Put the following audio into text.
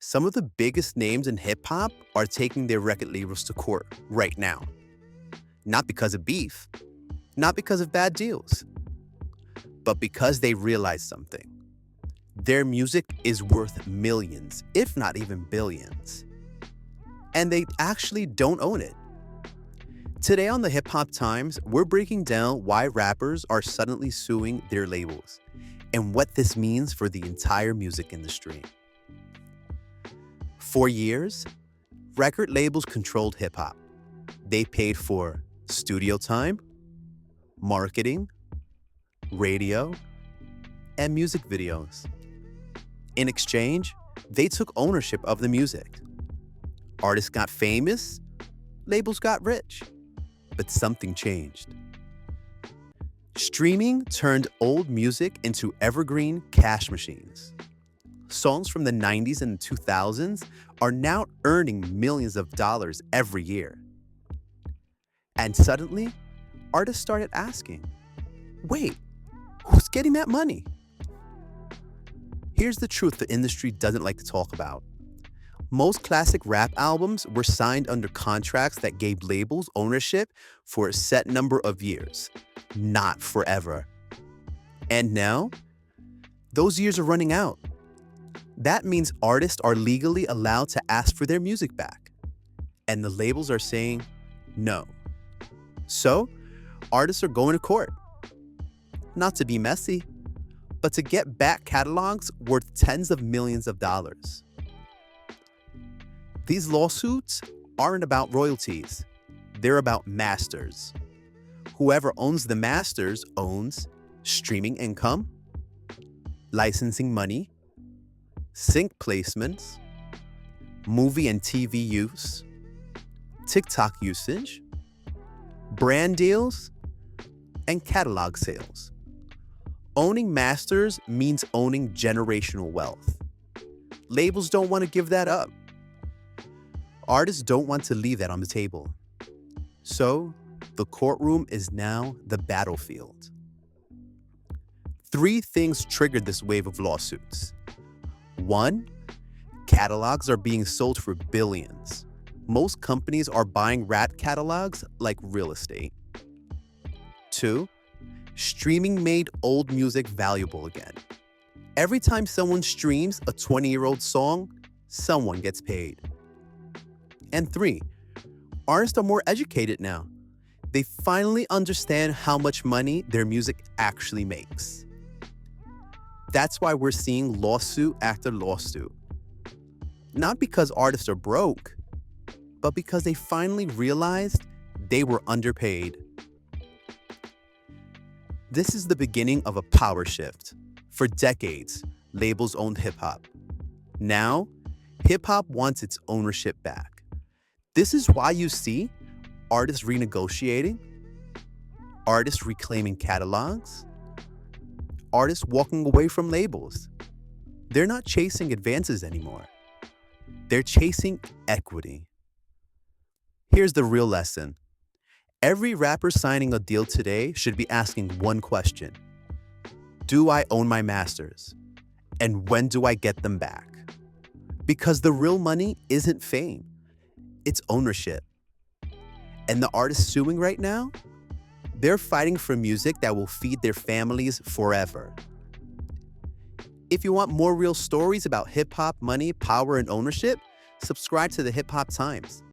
Some of the biggest names in hip hop are taking their record labels to court right now. Not because of beef, not because of bad deals, but because they realize something. Their music is worth millions, if not even billions. And they actually don't own it. Today on the Hip Hop Times, we're breaking down why rappers are suddenly suing their labels and what this means for the entire music industry. For years, record labels controlled hip hop. They paid for studio time, marketing, radio, and music videos. In exchange, they took ownership of the music. Artists got famous, labels got rich, but something changed. Streaming turned old music into evergreen cash machines. Songs from the 90s and 2000s are now earning millions of dollars every year. And suddenly, artists started asking, wait, who's getting that money? Here's the truth the industry doesn't like to talk about. Most classic rap albums were signed under contracts that gave labels ownership for a set number of years, not forever. And now, those years are running out. That means artists are legally allowed to ask for their music back. And the labels are saying no. So, artists are going to court. Not to be messy, but to get back catalogs worth tens of millions of dollars. These lawsuits aren't about royalties. They're about masters. Whoever owns the masters owns streaming income, licensing money, sync placements, movie and TV use, TikTok usage, brand deals, and catalog sales. Owning masters means owning generational wealth. Labels don't want to give that up. Artists don't want to leave that on the table. So, the courtroom is now the battlefield. 3 things triggered this wave of lawsuits. 1, catalogs are being sold for billions. Most companies are buying rap catalogs like real estate. 2, streaming made old music valuable again. Every time someone streams a 20-year-old song, someone gets paid. And 3, artists are more educated now. They finally understand how much money their music actually makes. That's why we're seeing lawsuit after lawsuit. Not because artists are broke, but because they finally realized they were underpaid. This is the beginning of a power shift. For decades, labels owned hip-hop. Now, hip-hop wants its ownership back. This is why you see artists renegotiating, artists reclaiming catalogs, artists walking away from labels. They're not chasing advances anymore. They're chasing equity. Here's the real lesson. Every rapper signing a deal today should be asking one question. Do I own my masters? And when do I get them back? Because the real money isn't fame. It's ownership. And the artists suing right now, they're fighting for music that will feed their families forever. If you want more real stories about hip-hop, money, power, and ownership, subscribe to the Hip Hop Times.